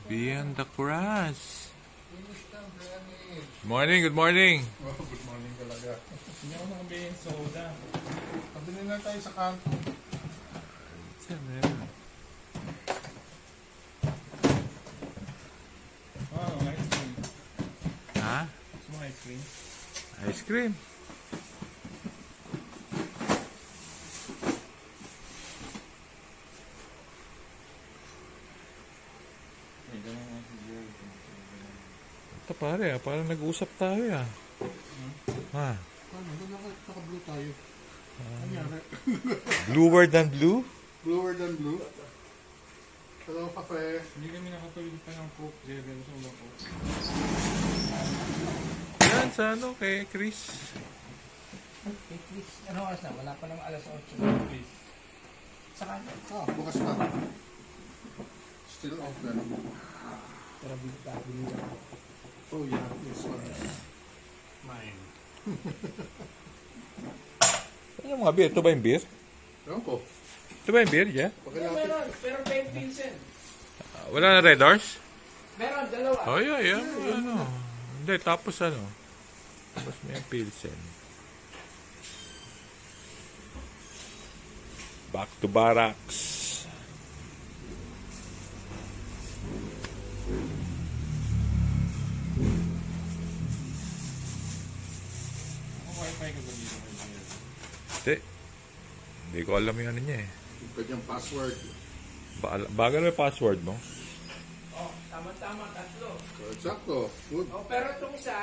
Beyond the Cross. Morning, good morning. Oh, good morning talaga. Hindi ako nakabili ng soda. Pabili na tayo sa kanto. Oh, ice cream. Ha? Gusto mo ice cream? Ice cream. Ito pare, parang nag-usap tayo ha. Ha? Ano, naka-blue tayo. Anyari? Bluer than blue? Bluer than blue. Hello, kape. Hindi kami nakatuloy pa ng Coke. Jerry, gusto mo ba Coke? Yan, sa ano, kay Chris. Hey, Chris, ano oras na? Wala pa naman alas 8. Please. Saka, Bukas pa. Still open. tara bili na. Oh yeah, this one. Mine. Ano yung mga beer? Ito ba yung beer? Ewan ko. Ito ba yung beer, yeah? Meron, pero 10 Pilsen. Wala na Red Horse? Meron, dalawa. Oh, yeah. Ano? Hindi, tapos ano? Tapos may Pilsen. Back to barracks. Ang wifi ko ba dito kay Jerry? Hindi. Hindi ko alam yung ano niya eh. Kanyang password. Bagal may password mo? Oh, tama-tama, tatlo. Exacto. Good. Oh, pero itong isa,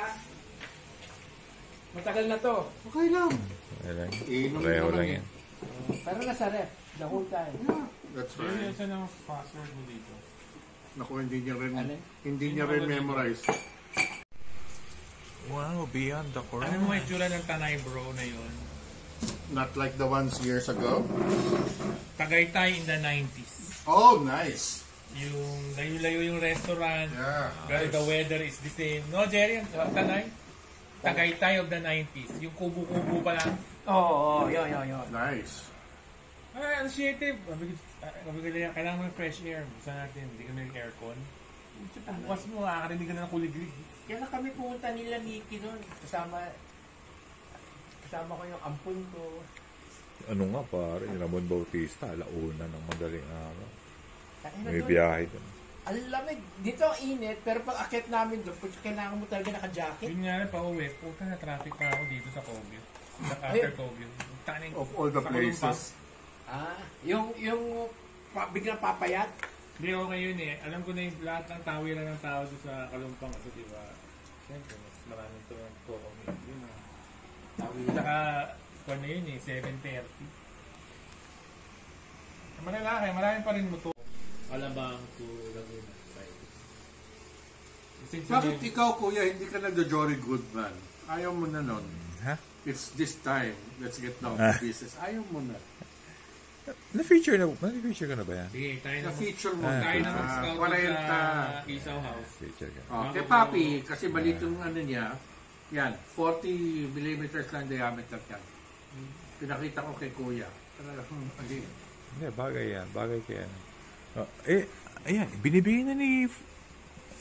matagal na to. Okay lang. Ayan. Inom Pareho naman lang eh. yan. Pero nasa ref, the whole time. Yeah, that's Jerry, right. saan ang password mo dito? Naku, hindi niya rin, Alin? hindi niya rin memorize. Wow, Beyond the Cross. Ano mo yung itsura ng Tanay Bro na yun? Not like the ones years ago. Tagaytay in the 90s. Oh, nice. Yung layo-layo yung restaurant. Yeah. Pero the weather is the same. No, Jerry? Tanay? Tagaytay of the 90s. Yung kubo-kubo pa lang. Oo, yun. Nice. Initiative. Sabi ko nila, kailangan mo ng fresh air. Gusto natin, hindi kami ng aircon. Bukas mo, makakarinig ka na ng kuliglig. Kaya na kami pumunta nila Nikki doon. Kasama ko yung ampun ko. Ano nga pare, yung Ramon Bautista, alauna ng madaling araw. Kaya May biyahe doon. Ang lamig. Dito ang init, pero pag akit namin doon, kailangan mo talaga naka-jacket. Yun nga rin, pa-uwi. Puta na traffic pa ako dito sa Kogyo. After Kogyo. Taning, Of all the sa places. Yung biglang papayat. Hindi, okay yun eh. Alam ko na yung lahat ng tawiran ng tao doon sa Kalumpang. Kasi diba, siyempre, mas maraming to ng co-commute. Yun ah. Saka, kung na yun eh, 7:30. Malalaki, marami pa rin mo to. Alabang to Laguna. Bakit ikaw, kuya, hindi ka nagjo-jolly good man? Ayaw mo na nun. Ha? It's this time. Let's get down to business. Ayaw mo na. Na-feature ka na ba yan? Sige, tayo na Na-feature mo tayo na na. mag-scout 40. sa Isaw House. Feature ka. Oh, kay Papi, kasi balito yung ano niya, yan, 40 millimeters lang diameter yan. Pinakita ko kay kuya. Again. Hindi, bagay yan. Bagay kaya. Oh, ayan, binibigyan na ni...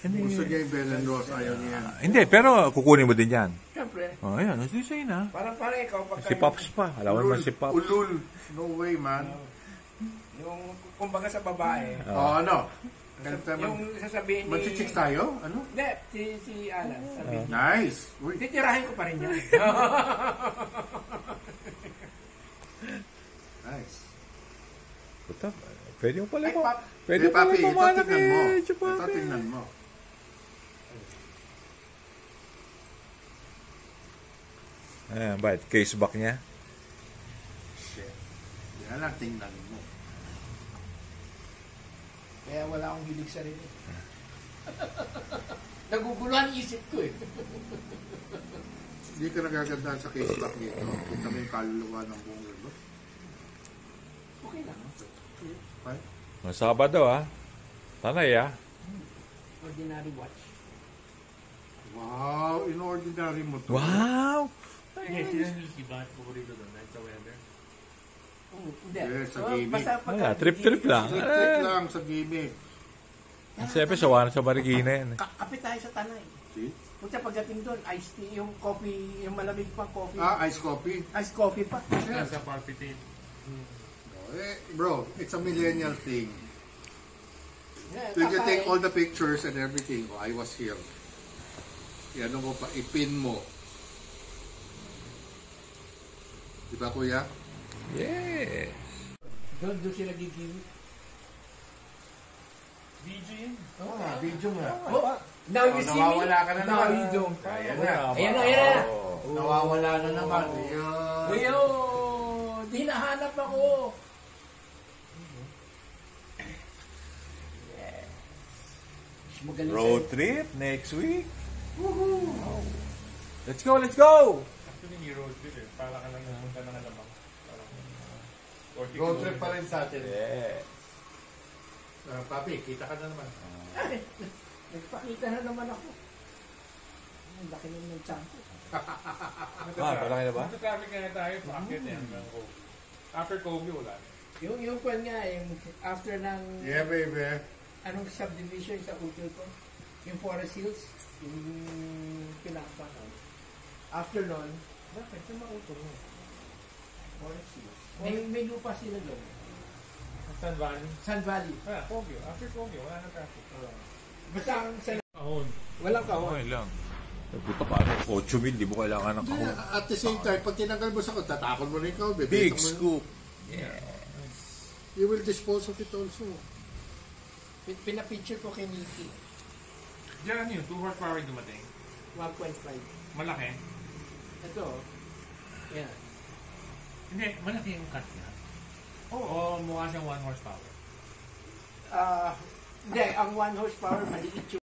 Gusto niya yung Bell and Rose, ayaw niya yan. Hindi, pero kukunin mo din yan. Siyempre. Oh, ayan, as you say na. Parang ikaw pagka... Si Pops pa. Alam mo naman si Pops. Ulul. No way, man. Yung kumbaga sa babae. Oh, ano? Yung sasabihin ni... Mag-chicks tayo? Ano? Hindi, si Alan. Sabihin. Nice. Uy. Titirahin ko pa rin yan. Nice. Puta, pwede mo pala Ay, mo. Pap. Pwede Eh, mo pala Papi, ito pumalak tingnan mo. eh. Ito Chupapi. tingnan mo. Ayan, bakit? Case back niya? Shit. Yan lang tingnan mo. Kaya wala akong hilig sa rin eh. Naguguluhan isip ko eh. Hindi ka nagagandaan sa case back dito. Punta mo yung kaluluwa ng buong mundo. Okay lang. Fine. Sabado ah. Tanay ah. Ordinary watch. Wow, inordinary mo to. Wow! Yes, sila ni Bakit paborito doon? Dahil sa weather? Hindi. Yes, sa gaming. Basta Wala, trip-trip lang. Trip lang sa gaming. Siyempre, sawa na sa Marikina yan. Kape tayo sa Tanay. See? Punta pagdating doon, iced tea, yung coffee, yung malamig pang coffee. Iced coffee. Iced coffee pa. Yes. Sa palpitate. Bro, it's a millennial thing. Yeah, So you can take kakain. all the pictures and everything. Oh, I was here. Yan mo pa, ipin mo. Di ba, kuya? Yes. Doon sila gigilid. VG yun. Video nga. Oh, now you see me. Nawawala ka na Now naman. you don't. Ayan na. Ayan na, ayan na. Nawawala na naman. Kuya, di nahanap ako. Yes. Magaling Road sa'yo. trip next week. Let's go, let's go! Actually, ni road trip eh. Para ka lang napunta ng alamang. Road trip pa rin sa atin. Yeah. Papi, kita ka na naman. Ay, nagpakita na naman ako. Ang laki naman ng tiyan ko. Malaki na ba? Traffic na tayo. Paakit eh. Hanggang Kobe. After Kobe, wala na. Yung kwan nga, yung after ng Yeah, baby. anong subdivision sa hotel ko, yung Forest Hills, yung pinapakan. After nun, bakit? Sa mautol mo? Forest Hills. May lupa sila doon. San Valley. Sun Valley. Kobe. After Kobe, wala na traffic. Basta ang sa... Kahon. Walang kahon. Okay lang. Puta paano, 8 mil, di mo kailangan ng kahon. At the same time, pag tinanggal mo sa tatapon mo rin ikaw. Big scoop. You will dispose of it also. Pinapicture ko kay Nikki. Diyan yun, 2 horsepower yung dumating. 1.5. Malaki. Ito, yan. Hindi, malaki yung cut niya. Oo, mukha siyang 1 horsepower. Hindi, ang 1 horsepower maliit yung